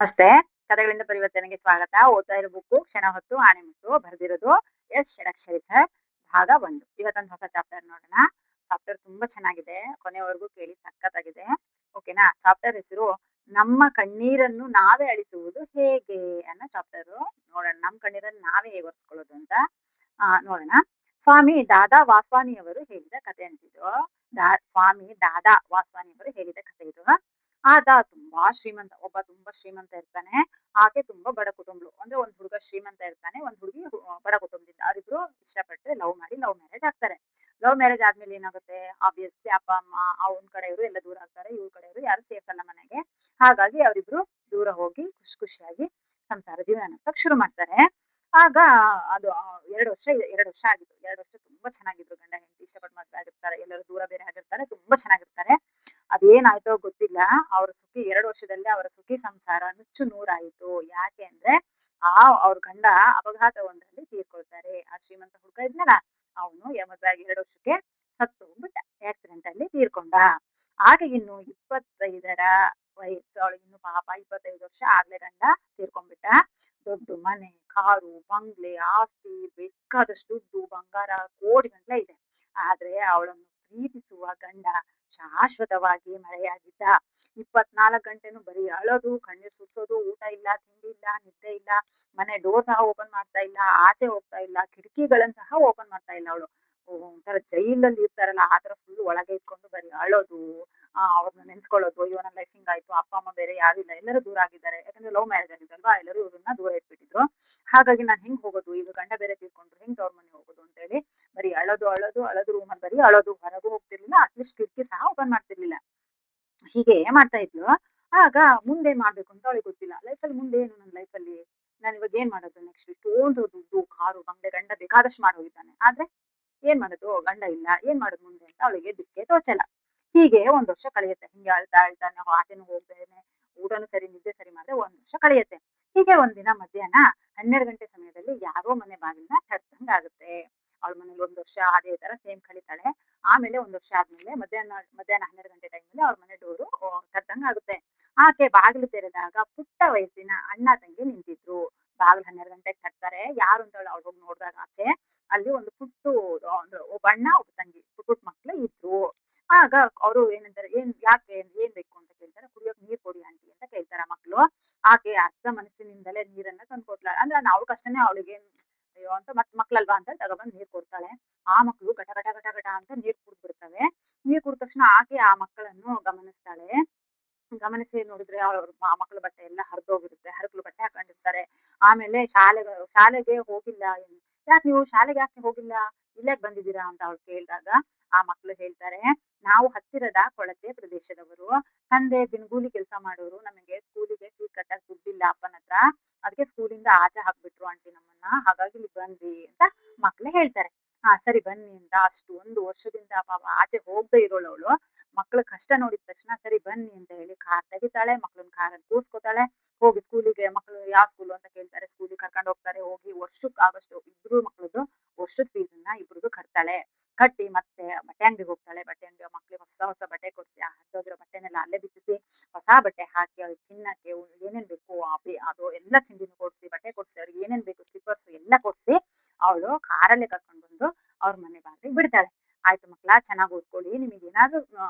ನಮಸ್ತೆ. ಕಥೆಗಳಿಂದ ಪರಿವರ್ತನೆಗೆ ಸ್ವಾಗತ. ಓದ್ತಾ ಇರೋ ಬುಕ್ಕು ಕ್ಷಣ ಹೊತ್ತು ಆಣೆಮುತ್ತು. ಬರೆದಿರೋದು ಎಸ್ ಷಡಕ್ಷರಿ ಸರ್. ಭಾಗ 1. ಇವತ್ತೊಂದು ಹೊಸ ಚಾಪ್ಟರ್ ನೋಡೋಣ. ಚಾಪ್ಟರ್ ತುಂಬಾ ಚೆನ್ನಾಗಿದೆ. ಕೊನೆವರೆಗೂ ಕೇಳಿ ಸಖತ್ತಾಗಿದೆ. ಓಕೆನಾ? ಚಾಪ್ಟರ್ ಹೆಸರು ನಮ್ಮ ಕಣ್ಣೀರನ್ನು ನಾವೇ ಅಳಿಸುವುದು ಹೇಗೆ ಅನ್ನೋ ಚಾಪ್ಟರು. ನೋಡೋಣ ನಮ್ಮ ಕಣ್ಣೀರನ್ನು ನಾವೇ ಹೇಗೆ ಒರೆಸ್ಕೊಳ್ಳೋದು ಅಂತ ನೋಡೋಣ. ಸ್ವಾಮಿ ದಾದಾ ವಾಸ್ವಾನಿಯವರು ಹೇಳಿದ ಕಥೆ ಅಂತಿದ್ದು. ಸ್ವಾಮಿ ದಾದಾ ವಾಸ್ವಾನಿಯವರು ಹೇಳಿದ ಕಥೆ ಇದು. ಆತ ತುಂಬಾ ಶ್ರೀಮಂತ. ಒಬ್ಬ ತುಂಬಾ ಶ್ರೀಮಂತ ಇರ್ತಾನೆ. ಆಕೆ ತುಂಬಾ ಬಡ ಕುಟುಂಬಳು. ಅಂದ್ರೆ ಒಂದ್ ಹುಡುಗ ಶ್ರೀಮಂತ ಇರ್ತಾನೆ, ಒಂದ್ ಹುಡುಗಿ ಬಡ ಕುಟುಂಬದಿಂದ. ಅವರಿಬ್ರು ಇಷ್ಟಪಟ್ಟು ಲವ್ ಮ್ಯಾರೇಜ್ ಆಗ್ತಾರೆ. ಲವ್ ಮ್ಯಾರೇಜ್ ಆದ್ಮೇಲೆ ಏನಾಗುತ್ತೆ, ಆಬ್ವಿಯಸ್ಲಿ ಅಪ್ಪ ಅಮ್ಮ ಅವ್ನ್ ಕಡೆಯವರು ಎಲ್ಲ ದೂರ ಆಗ್ತಾರೆ, ಇವ್ರ ಕಡೆಯವರು ಯಾರು ಸೇಫ್ ಅಲ್ಲ ಮನೆಗೆ. ಹಾಗಾಗಿ ಅವರಿಬ್ರು ದೂರ ಹೋಗಿ ಖುಷಿಯಾಗಿ ಸಂಸಾರ ಜೀವನ ನಡೆಸಕ್ ಶುರು ಮಾಡ್ತಾರೆ. ಆಗ ಅದು 2 ವರ್ಷ ಆಗಿತ್ತು. 2 ವರ್ಷ ತುಂಬಾ ಚೆನ್ನಾಗಿದ್ರು. ಗಂಡ ಹೆಂಡತಿ ಇಷ್ಟಪಟ್ಟು ಮದ್ವೆ ಆಗಿರ್ತಾರೆ. ಎಲ್ಲರೂ ದೂರ ಬೇರೆ ಆಗಿರ್ತಾರೆ. ತುಂಬಾ ಚೆನ್ನಾಗಿರ್ತಾರೆ. ಅದೇನಾಯ್ತೋ ಗೊತ್ತಿಲ್ಲ. ಅವ್ರ ಸುಖಿ 2 ವರ್ಷದಲ್ಲೇ ಅವರ ಸುಖಿ ಸಂಸಾರ ನುಚ್ಚು ನೂರಾಯಿತು. ಯಾಕೆ ಅಂದ್ರೆ ಅವ್ರ ಗಂಡ ಅಪಘಾತ ಒಂದರಲ್ಲಿ ತೀರ್ಕೊಳ್ತಾರೆ. ಆ ಶ್ರೀಮಂತ ಹುಡುಗ ಇದ್ನಲ್ಲ, ಅವನು ಮದ್ವೆ ಆಗಿ 2 ವರ್ಷಕ್ಕೆ ಸತ್ತು ಹೋಗ್ಬಿಟ್ಟ. ಆಕ್ಸಿಡೆಂಟ್ ಅಲ್ಲಿ ತೀರ್ಕೊಂಡ. ಆಗ ಇನ್ನು 25ರ ವಯಸ್ಸು. ಅವಳಿಗಿನ್ನು ಪಾಪ 25 ವರ್ಷ ಆಗ್ಲೇ ಗಂಡ ತೀರ್ಕೊಂಡ್ಬಿಟ್ಟ. ದೊಡ್ಡ ಮನೆ, ಕಾರು, ಬಂಗ್ಲೆ, ಆಸ್ತಿ, ಬೇಕಾದಷ್ಟು ದುಡ್ಡು, ಬಂಗಾರ, ಕೋಟಿ ಗಂಟ್ಲೆ ಇದೆ. ಆದ್ರೆ ಅವಳನ್ನು ಪ್ರೀತಿಸುವ ಗಂಡ ಶಾಶ್ವತವಾಗಿ ಮರೆಯಾಗಿದ್ದ. 24 ಗಂಟೆನೂ ಬರೀ ಅಳೋದು, ಕಣ್ಣೀರ್ ಸುರ್ಸೋದು, ಊಟ ಇಲ್ಲ, ತಿಂಡಿ ಇಲ್ಲ, ನಿದ್ದೆ ಇಲ್ಲ, ಮನೆ ಡೋರ್ ಸಹ ಓಪನ್ ಮಾಡ್ತಾ ಇಲ್ಲ, ಆಚೆ ಹೋಗ್ತಾ ಇಲ್ಲ, ಕಿಟಕಿಗಳನ್ನ ಸಹ ಓಪನ್ ಮಾಡ್ತಾ ಇಲ್ಲ ಅವಳು. ಒಂಥರ ಜೈಲಲ್ಲಿ ಇರ್ತಾರಲ್ಲ ಆ ತರ ಫುಲ್ ಒಳಗೆ ಇಟ್ಕೊಂಡು ಬರೀ ಅಳೋದು, ಅವ್ರನ್ನ ನೆನ್ಸ್ಕೊಳ್ಳೋದು. ಅಯ್ಯೋ ನನ್ನ ಲೈಫ್ ಹಿಂಗಾಯ್ತು, ಅಪ್ಪ ಅಮ್ಮ ಬೇರೆ ಯಾರು ಇಲ್ಲ, ಎಲ್ಲರೂ ದೂರ ಆಗಿದ್ದಾರೆ. ಯಾಕಂದ್ರೆ ಲವ್ ಮ್ಯಾರೇಜ್ ಆಗಿದ್ದಲ್ವಾ, ಎಲ್ಲರೂ ಇವ್ರನ್ನ ದೂರ ಇಟ್ಬಿಟ್ಟಿದ್ರು. ಹಾಗಾಗಿ ನಾನ್ ಹೆಂಗ್ ಹೋಗೋದು, ಈಗ ಗಂಡ ಬೇರೆ ತೀರ್ಕೊಂಡ್ರು, ಹೆಂಗ್ ತವ್ರ ಮನೆ ಹೋಗೋದು ಅಂತ ಹೇಳಿ ಬರೀ ಅಳೋದು ರೂಮಲ್ಲಿ ಬರೀ ಅಳೋದು. ಹೊರಗೂ ಹೋಗ್ತಿರ್ಲಿಲ್ಲ, ಅಟ್ಲೀಸ್ಟ್ ಕಿಟಕಿ ಸಹ ಓಪನ್ ಮಾಡ್ತಿರ್ಲಿಲ್ಲ. ಹೀಗೆ ಮಾಡ್ತಾ ಇದ್ಲು. ಆಗ ಮುಂದೆ ಮಾಡ್ಬೇಕು ಅಂತ ಅವಳಿಗೆ ಗೊತ್ತಿಲ್ಲ. ಲೈಫಲ್ಲಿ ಮುಂದೆ ಏನು, ನನ್ನ ಲೈಫಲ್ಲಿ ನಾನು ಇವಾಗ ಏನ್ ಮಾಡೋದು ನೆಕ್ಸ್ಟ್? ಇಷ್ಟೊಂದು ದುಡ್ಡು, ಕಾರು, ಬಂಗ್ಲೆ, ಗಂಡ ಬೇಕಾದಷ್ಟು ಮಾಡೋಗಿದ್ದಾನೆ. ಆದ್ರೆ ಏನ್ ಮಾಡೋದು, ಗಂಡ ಇಲ್ಲ, ಏನ್ ಮಾಡೋದು ಮುಂದೆ ಅಂತ ಅವಳಿಗೆ ದಿಕ್ಕೆ ತೋಚಲ್ಲ. ಹೀಗೆ 1 ವರ್ಷ ಕಳೆಯುತ್ತೆ. ಹಿಂಗೆ ಅಳ್ತಾ ನಾವು ಆಚೆನೂ ಹೋಗ್ದೇನೆ, ಊಟನೂ ಸರಿ, ನಿದ್ದೆ ಸರಿ ಮಾಡದೆ 1 ವರ್ಷ ಕಳೆಯುತ್ತೆ. ಹೀಗೆ ಒಂದಿನ ಮಧ್ಯಾಹ್ನ 12 ಗಂಟೆ ಸಮಯದಲ್ಲಿ ಯಾರೋ ಮನೆ ಬಾಗಿಲ್ನ ತಟ್ಟಂಗ್ ಆಗುತ್ತೆ. ಅವಳ ಮನೇಲಿ 1 ವರ್ಷ ಅದೇ ತರ ಸೇಮ್ ಕಳೀತಾಳೆ. ಆಮೇಲೆ 1 ವರ್ಷ ಆದ್ಮೇಲೆ ಮಧ್ಯಾಹ್ನ 12 ಗಂಟೆ ಟೈಮಲ್ಲಿ ಅವ್ರ ಮನೆ ಡೋರು ತಟ್ಟಂಗ್ ಆಗುತ್ತೆ. ಆಕೆ ಬಾಗಿಲು ತೆರೆದಾಗ ಪುಟ್ಟ ವಯಸ್ಸಿನ ಅಣ್ಣ ತಂಗಿ ನಿಂತಿದ್ರು. ಬಾಗಿಲು 12 ಗಂಟೆಗೆ ತಟ್ತಾರೆ. ಯಾರು ಅಂತ ಅವಳು ಹೋಗಿ ನೋಡಿದಾಗ ಆಚೆ ಅಲ್ಲಿ ಒಂದು ಪುಟ್ಟು ಒಬ್ಬ ಅಣ್ಣ ಒಬ್ಬ ತಂಗಿ ಪುಟ್ ಮಕ್ಳು ಇದ್ರು. ಆಗ ಅವರು ಏನಂತಾರೆ, ಯಾಕೆ ಏನ್ ಬೇಕು ಅಂತ ಕೇಳ್ತಾರೆ. ಕುಡಿಯೋಕ್ ನೀರ್ ಕೊಡಿ ಆಂಟಿ ಅಂತ ಕೇಳ್ತಾರೆ ಮಕ್ಳು. ಆಕೆ ಅರ್ಧ ಮನಸ್ಸಿನಿಂದಲೇ ನೀರನ್ನ ತಂದ್ಕೊಡ್ತಾಳೆ. ಅಂದ್ರೆ ಅವ್ಳ ಕಷ್ಟನೇ ಅವಳಿಗೆ. ಅಯ್ಯೋ ಅಂತ ಮಕ್ಳಲ್ವಾ ಅಂತ ತಗೊಬಂದ್ ನೀರ್ ಕೊಡ್ತಾಳೆ. ಆ ಮಕ್ಳು ಗಟ ಗಟ ಗಟ ಗಟ ಅಂತ ನೀರ್ ಕುಡ್ದ್ಬಿಡ್ತವೆ. ನೀರ್ ಕುಡಿದ ತಕ್ಷಣ ಆಕೆ ಆ ಮಕ್ಕಳನ್ನು ಗಮನಿಸ್ತಾಳೆ. ಗಮನಿಸಿ ನೋಡಿದ್ರೆ ಆ ಮಕ್ಳ ಬಟ್ಟೆ ಎಲ್ಲ ಹರಿದೋಗಿರುತ್ತೆ. ಹರಕಲು ಬಟ್ಟೆ ಹಾಕೊಂಡಿರ್ತಾರೆ. ಆಮೇಲೆ ಶಾಲೆಗೆ ಹೋಗಿಲ್ಲ. ಯಾಕೆ ನೀವು ಶಾಲೆಗೆ ಯಾಕೆ ಹೋಗಿಲ್ಲ, ಇಲ್ಲಾಕ್ ಬಂದಿದ್ದೀರಾ ಅಂತ ಅವ್ಳು ಕೇಳಿದಾಗ ಆ ಮಕ್ಳು ಹೇಳ್ತಾರೆ, ನಾವು ಹತ್ತಿರದ ಕೊಳಚೆ ಪ್ರದೇಶದವರು, ತಂದೆ ದಿನಗೂಲಿ ಕೆಲಸ ಮಾಡೋರು, ನಮಗೆ ಸ್ಕೂಲಿಗೆ ಫೀಸ್ ಕಟ್ಟಕ್ ದುಡ್ಡಿಲ್ಲ ಅಪ್ಪನ ಹತ್ರ, ಅದಕ್ಕೆ ಸ್ಕೂಲಿಂದ ಆಚೆ ಹಾಕ್ಬಿಟ್ರು ಆಂಟಿ ನಮ್ಮನ್ನ, ಹಾಗಾಗಿ ಇಲ್ಲಿ ಬಂದ್ವಿ ಅಂತ ಮಕ್ಳು ಹೇಳ್ತಾರೆ. ಸರಿ ಬನ್ನಿ ಅಂತ ಅಷ್ಟು 1 ವರ್ಷದಿಂದ ಪಾಪ ಆಚೆ ಹೋಗದೆ ಇರೋಳು ಅವಳು. ಮಕ್ಳ ಕಷ್ಟ ನೋಡಿದ ತಕ್ಷಣ ಸರಿ ಬನ್ನಿ ಅಂತ ಹೇಳಿ ಕಾರ್ ತೆಗಿತಾಳೆ. ಮಕ್ಳನ್ನ ಕಾರಲ್ಲಿ ಕೂರ್ಸ್ಕೊತಾಳೆ. ಹೋಗಿ ಸ್ಕೂಲಿಗೆ, ಮಕ್ಳು ಯಾವ ಸ್ಕೂಲು ಅಂತ ಕೇಳ್ತಾರೆ, ಸ್ಕೂಲಿಗೆ ಕರ್ಕೊಂಡು ಹೋಗ್ತಾರೆ. ಹೋಗಿ ವರ್ಷಕ್ಕೆ ಆಗೋಷ್ಟು ಇಬ್ರು ಮಕ್ಳದ್ದು ವರ್ಷದ ಫೀಸನ್ನ ಇಬ್ರದ್ದು ಕಟ್ತಾಳೆ. ಕಟ್ಟಿ ಮತ್ತೆ ಬಟ್ಟೆ ಅಂಗಡಿಗೆ ಹೋಗ್ತಾಳೆ. ಬಟ್ಟೆ ಅಂಗಡಿ ಮಕ್ಳಿಗೆ ಹೊಸ ಬಟ್ಟೆ ಕೊಡ್ಸಿ, ಆ ಹರಿದೋಗಿರೋ ಬಟ್ಟೆನೆಲ್ಲ ಅಲ್ಲೇ ಬಿಚ್ಚಿಸಿ ಹೊಸ ಬಟ್ಟೆ ಹಾಕಿ ಅವ್ರಿಗೆ ತಿನ್ನಕ್ಕೆ ಏನೇನ್ ಬೇಕು ಅದು ಎಲ್ಲ ತಿಂಡಿನೂ ಕೊಡ್ಸಿ, ಬಟ್ಟೆ ಕೊಡ್ಸಿ, ಅವ್ರಿಗೆ ಏನೇನ್ ಬೇಕು ಸ್ಲಿಪ್ಪರ್ಸ್ ಎಲ್ಲ ಕೊಡ್ಸಿ ಅವಳು ಕಾರಲ್ಲೇ ಕರ್ಕೊಂಡು ಬಂದು ಅವ್ರ ಮನೆ ಬಾಗಿಲಿಗೆ ಬಿಡ್ತಾಳೆ. ಆಯ್ತು ಮಕ್ಳ, ಚೆನ್ನಾಗಿ ಓದ್ಕೊಳ್ಳಿ, ನಿಮಗೆ ಏನಾದ್ರು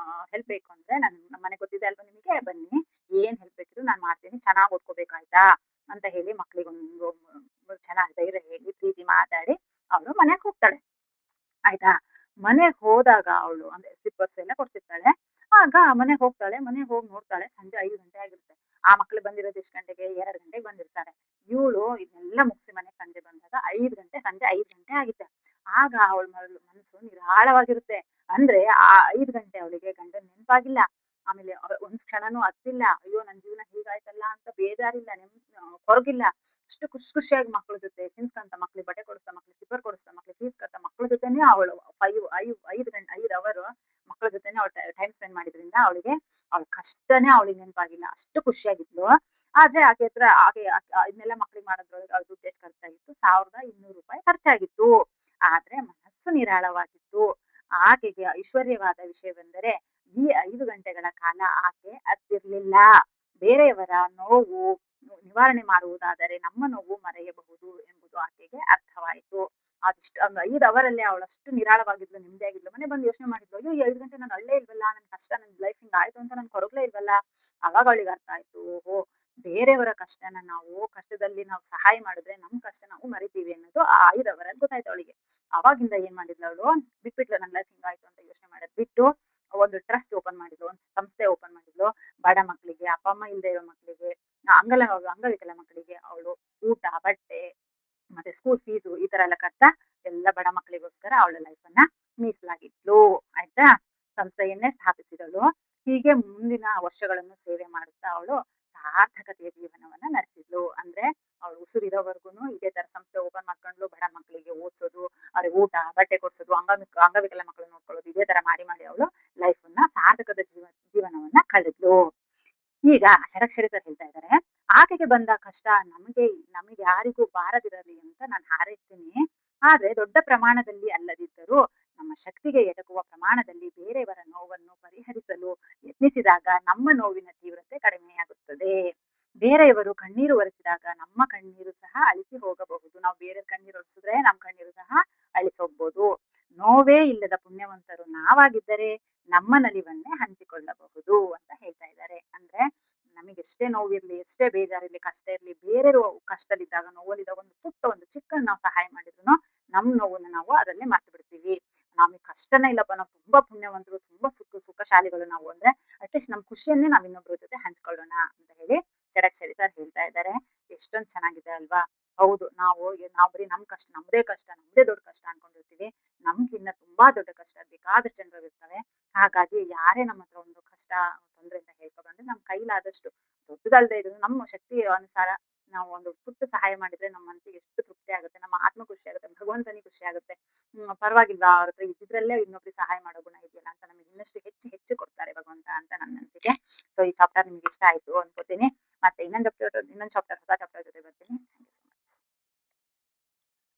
ಹೆಲ್ಪ್ ಬೇಕು ಅಂದ್ರೆ ನಮ್ಮ ಮನೆ ಗೊತ್ತಿದೆ ಅಲ್ವಾ ನಿಮಗೆ, ಬನ್ನಿ, ಏನ್ ಹೆಲ್ಪ್ ಬೇಕಿದ್ರು ನಾನು ಮಾಡ್ತೀನಿ, ಚೆನ್ನಾಗಿ ಓದ್ಕೋಬೇಕಾಯ್ತಾ ಅಂತ ಹೇಳಿ ಮಕ್ಳಿಗೊಂದು ಚೆನ್ನಾಗಿ ಧೈರ್ಯ ಹೇಳಿ ಪ್ರೀತಿ ಮಾತಾಡಿ ಅವಳು ಮನೆಗೆ ಹೋಗ್ತಾಳೆ. ಆಯ್ತಾ? ಮನೆಗ್ ಹೋದಾಗ ಅವಳು ಅಂದ್ರೆ ಸ್ಲಿಪ್ಪರ್ಸ್ ಎಲ್ಲ ಕೊಡ್ಸಿರ್ತಾಳೆ. ಆಗ ಮನೆಗ್ ಹೋಗ್ತಾಳೆ. ಮನೆಗ್ ಹೋಗಿ ನೋಡ್ತಾಳೆ ಸಂಜೆ 5 ಗಂಟೆ ಆಗಿರುತ್ತೆ. ಆ ಮಕ್ಳು ಬಂದಿರೋದು ಎಷ್ಟು ಗಂಟೆಗೆ, 2 ಗಂಟೆಗೆ ಬಂದಿರ್ತಾರೆ. ಇವಳು ಇದನ್ನೆಲ್ಲ ಮುಗಿಸಿ ಮನೆಗೆ ಸಂಜೆ ಬಂದಾಗ ಸಂಜೆ 5 ಗಂಟೆ ಆಗಿದೆ. ಆಗ ಅವಳ ಮನಸ್ಸು ನಿರಾಳವಾಗಿರುತ್ತೆ. ಅಂದ್ರೆ ಆ 5 ಗಂಟೆ ಅವಳಿಗೆ ಗಂಡನ್ ನೆನಪಾಗಿಲ್ಲ. ಆಮೇಲೆ ಒಂದ್ ಕ್ಷಣನೂ ಅತ್ತಿಲ್ಲ. ಅಯ್ಯೋ ನನ್ ಜೀವನ ಹೀಗಾಯ್ತಲ್ಲ ಅಂತ ಬೇಜಾರಿಲ್ಲ, ಕೊರಗಿಲ್ಲ. ಅಷ್ಟು ಖುಷಿಯಾಗಿ ಮಕ್ಳ ಜೊತೆ ತಿನ್ಸ್ಕೊಂತ, ಮಕ್ಳಿಗೆ ಬಟ್ಟೆ ಕೊಡಿಸ್ತಾ, ಮಕ್ಳಿಗೆ ಸ್ಲಿಪ್ಪರ್ ಕೊಡಿಸ್ತಾ, ಮಕ್ಳಿಗೆ ಫೀಸ್ ಕಟ್ತಾ, ಮಕ್ಳ ಜೊತೆನೆ ಅವಳು 5 ಅವರ್ ಮಕ್ಳ ಜೊತೆನೆ ಅವಳು ಟೈಮ್ ಸ್ಪೆಂಡ್ ಮಾಡಿದ್ರಿಂದ ಅವಳ ಕಷ್ಟನೇ ಅವಳಿಗೆ ನೆನಪಾಗಿಲ್ಲ. ಅಷ್ಟು ಖುಷಿಯಾಗಿದ್ಲು. ಆದ್ರೆ ಆಕೆ ಹತ್ರ ಇದನ್ನೆಲ್ಲ ಮಕ್ಳಿಗೆ ಮಾಡೋದ್ರೊಳಗೆ ಅವ್ಳ ದುಡ್ಡು ಎಷ್ಟು ಖರ್ಚಾಗಿತ್ತು, ₹1200 ಖರ್ಚಾಗಿತ್ತು. ಆದ್ರೆ ಮನಸ್ಸು ನಿರಾಳವಾಗಿತ್ತು. ಆಕೆಗೆ ಐಶ್ವರ್ಯವಾದ ವಿಷಯವೆಂದರೆ ಈ 5 ಗಂಟೆಗಳ ಕಾಲ ಆಕೆ ಅತ್ತಿರ್ಲಿಲ್ಲ. ಬೇರೆಯವರ ನೋವು, ನಿವಾರಣೆ ಮಾಡುವುದಾದರೆ ನಮ್ಮ ನೋವು ಮರೆಯಬಹುದು ಎಂಬುದು ಆಕೆಗೆ ಅರ್ಥವಾಯಿತು. ಅದಿಷ್ಟು ಒಂದು 5 ಅವರಲ್ಲೇ ಅವಳಷ್ಟು ನಿರಾಳವಾಗಿದ್ಲು, ನೆಮ್ಮದಿಯಾಗಿದ್ಲು. ಮನೆ ಬಂದು ಯೋಚನೆ ಮಾಡಿದ್ಲು, ಅಯ್ಯೋ 2 ಗಂಟೆ ನಾನು ಅಳ್ಳೇ ಇಲ್ವಲ್ಲ, ನನ್ ಕಷ್ಟ ನನ್ ಲೈಫ್ ಹಿಂಗ್ ಆಯ್ತು ಅಂತ ನಾನು ಕೊರಗ್ಲೇ ಇಲ್ವಲ್ಲ. ಅವಾಗ ಅವಳಿಗೆ ಅರ್ಥ ಆಯ್ತು, ಓಹೋ, ಬೇರೆಯವರ ಕಷ್ಟನ ನಾವು ಕಷ್ಟದಲ್ಲಿ ನಾವು ಸಹಾಯ ಮಾಡಿದ್ರೆ ನಮ್ ಕಷ್ಟ ನಾವು ಮರಿತೀವಿ ಅನ್ನೋದು ಆ 5 ಅವರಲ್ಲಿ ಗೊತ್ತಾಯ್ತು ಅವಳಿಗೆ. ಅವಾಗಿಂದ ಏನ್ ಮಾಡಿದ್ಲು ಅವಳು, ಬಿಟ್ಬಿಟ್ಲು ನನ್ನ ಲೈಫ್ ಹಿಂಗಾಯ್ತು ಅಂತ ಯೋಚನೆ ಮಾಡೋದ್ ಬಿಟ್ಟು ಒಂದು ಟ್ರಸ್ಟ್ ಓಪನ್ ಮಾಡಿದ್ಲು, ಒಂದು ಸಂಸ್ಥೆ ಓಪನ್ ಮಾಡಿದ್ಲು. ಬಡ ಮಕ್ಕಳಿಗೆ, ಅಪ್ಪ ಅಮ್ಮ ಇಲ್ದೇ ಇರೋ ಮಕ್ಕಳಿಗೆ, ಅಂಗವಿಕಲ ಮಕ್ಕಳಿಗೆ ಅವಳು ಊಟ, ಬಟ್ಟೆ ಮತ್ತೆ ಸ್ಕೂಲ್ ಫೀಸು ಈ ತರ ಎಲ್ಲ ಕಟ್ತಾ ಎಲ್ಲ ಬಡ ಮಕ್ಕಳಿಗೋಸ್ಕರ ಅವಳ ಲೈಫ್ ಅನ್ನ ಮೀಸಲಾಗಿಟ್ಲು. ಆಯ್ತಾ? ಸಂಸ್ಥೆಯನ್ನೇ ಸ್ಥಾಪಿಸಿದಳು. ಹೀಗೆ ಮುಂದಿನ ವರ್ಷಗಳನ್ನು ಸೇವೆ ಮಾಡುತ್ತಾ ಅವಳು ಸಾರ್ಥಕತೆಯ ಜೀವನವನ್ನ ನಡೆಸಿದ್ಲು. ಅಂದ್ರೆ ಅವಳು ಉಸಿರಿರೋವರ್ಗುನು ಇದೇ ತರ ಸಂಸ್ಥೆ ಓಪನ್ ಮಾಡ್ಕೊಂಡ್ಲು. ಬಡ ಮಕ್ಕಳಿಗೆ ಓದ್ಸೋದು, ಅವ್ರಿಗೆ ಊಟ, ಬಟ್ಟೆ ಕೊಡ್ಸೋದು, ಅಂಗವಿಕಲ ಮಕ್ಕಳು ನೋಡ್ಕೊಳ್ಳೋದು, ಇದೇ ತರ ಮಾಡಿ ಮಾಡಿ ಅವಳು ಲೈಫ್ ಅನ್ನ ಸಾರ್ಥಕದ ಜೀವನವನ್ನ ಕಳೆದ್ಲು. ಈಗ ಷಡಕ್ಷರಿ ಸರ್ ಹೇಳ್ತಾ ಇದ್ದಾರೆ, ಆಕೆಗೆ ಬಂದ ಕಷ್ಟ ನಮಗೆ ನಮಗೆ ಯಾರಿಗೂ ಬಾರದಿರಲಿ ಅಂತ ನಾನು ಹಾರೈಸ್ತೀನಿ. ಆದ್ರೆ ದೊಡ್ಡ ಪ್ರಮಾಣದಲ್ಲಿ ಅಲ್ಲದಿದ್ದರೂ ನಮ್ಮ ಶಕ್ತಿಗೆ ಎಟಕುವ ಪ್ರಮಾಣದಲ್ಲಿ ಬೇರೆಯವರ ನೋವನ್ನು ಪರಿಹರಿಸಲು ಯತ್ನಿಸಿದಾಗ ನಮ್ಮ ನೋವಿನ ತೀವ್ರತೆ ಕಡಿಮೆಯಾಗುತ್ತದೆ. ಬೇರೆಯವರು ಕಣ್ಣೀರು ಒರೆಸಿದಾಗ ನಮ್ಮ ಕಣ್ಣೀರು ಸಹ ಅಳಿಸಿ ಹೋಗಬಹುದು. ನಾವು ಬೇರೆ ಕಣ್ಣೀರು ಒರೆಸಿದ್ರೆ ನಮ್ಮ ಕಣ್ಣೀರು ಸಹ ಅಳಿಸಿ ಹೋಗ್ಬೋದು. ನೋವೇ ಇಲ್ಲದ ಪುಣ್ಯವಂತರು ನಾವಾಗಿದ್ದರೆ ನಮ್ಮ ನಲಿವನ್ನೇ ಹಂಚಿಕೊಳ್ಳಬಹುದು ಅಂತ ಹೇಳ್ತಾ ಇದ್ದಾರೆ. ಅಂದ್ರೆ ನಮಗೆ ಎಷ್ಟೇ ನೋವಿರ್ಲಿ, ಎಷ್ಟೇ ಬೇಜಾರಿರ್ಲಿ, ಕಷ್ಟ ಇರ್ಲಿ, ಬೇರೆಯವರು ಕಷ್ಟದಲ್ಲಿದ್ದಾಗ, ನೋವಲ್ಲಿದ್ದಾಗ ಒಂದು ಪುಟ್ಟ ಒಂದು ಚಿಕ್ಕ ನಾವು ಸಹಾಯ ಮಾಡಿದ್ರು ನಮ್ ನೋವನ್ನ ನಾವು ಅದನ್ನೇ ಮರ್ತು ಬಿಡ್ತೀವಿ. ನಮಗೆ ಕಷ್ಟನೇ ಇಲ್ಲಪ್ಪ, ನಾವು ತುಂಬಾ ಪುಣ್ಯವಂತರು, ತುಂಬಾ ಸುಖಶಾಲಿಗಳು ನಾವು ಅಂದ್ರೆ ಅಟ್ಲೀಸ್ಟ್ ನಮ್ ಖುಷಿಯನ್ನೇ ನಾವ್ ಇನ್ನೊಬ್ರ ಜೊತೆ ಹಂಚ್ಕೊಳ್ಳೋಣ ಅಂತ ಹೇಳಿ ಷಡಕ್ಷರಿ ಸರ್ ಹೇಳ್ತಾ ಇದ್ದಾರೆ. ಎಷ್ಟೊಂದ್ ಚೆನ್ನಾಗಿದೆ ಅಲ್ವಾ? ಹೌದು, ನಾವು ಬರೀ ನಮ್ ಕಷ್ಟ, ನಮ್ದೇ ದೊಡ್ಡ ಕಷ್ಟ ಅನ್ಕೊಂಡಿರ್ತೀವಿ. ನಮ್ಗಿನ್ನ ತುಂಬಾ ದೊಡ್ಡ ಕಷ್ಟ ಬೇಕಾದಷ್ಟು ಜನರು ಇರ್ತವೆ. ಹಾಗಾಗಿ ಯಾರೇ ನಮ್ಮ ಹತ್ರ ಒಂದು ಕಷ್ಟ, ತೊಂದ್ರೆ ಅಂತ ಹೇಳ್ಕೊ ಬಂದ್ರೆ ನಮ್ ಕೈಲಾದಷ್ಟು ದೊಡ್ಡದಲ್ದೇ ಇದ್ರು ನಮ್ಮ ಶಕ್ತಿಯ ಅನುಸಾರ ನಾವು ಒಂದು ಪುಟ್ಟ ಸಹಾಯ ಮಾಡಿದ್ರೆ ನಮ್ಮ ಮನಸ್ಸಿಗೆ ಎಷ್ಟು ತೃಪ್ತಿ ಆಗುತ್ತೆ, ನಮ್ಮ ಆತ್ಮ ಖುಷಿ ಆಗುತ್ತೆ, ಭಗವಂತನಿಗೆ ಖುಷಿ ಆಗುತ್ತೆ. ಪರವಾಗಿಲ್ವಾ, ಅವ್ರ ಹತ್ರ ಇದ್ದಿದ್ರಲ್ಲೇ ಇನ್ನೊಬ್ರಿಗೆ ಸಹಾಯ ಮಾಡೋ ಗುಣ ಇದೆಯಲ್ಲ ಅಂತ ನಮಗೆ ಇನ್ನಷ್ಟು ಹೆಚ್ಚು ಹೆಚ್ಚು ಕೊಡ್ತಾರೆ ಭಗವಂತ ಅಂತ ನನ್ನ ಅನಿಸಿಕೆ. ಸೊ ಈ ಚಾಪ್ಟರ್ ನಿಮ್ಗೆ ಇಷ್ಟ ಆಯ್ತು ಅನ್ಕೋತೀನಿ. ಮತ್ತೆ ಇನ್ನೊಂದ್ ಚಾಪ್ಟರ್ ಹೊಸ ಚಾಪ್ಟರ್ ಜೊತೆ ಬರ್ತೀನಿ.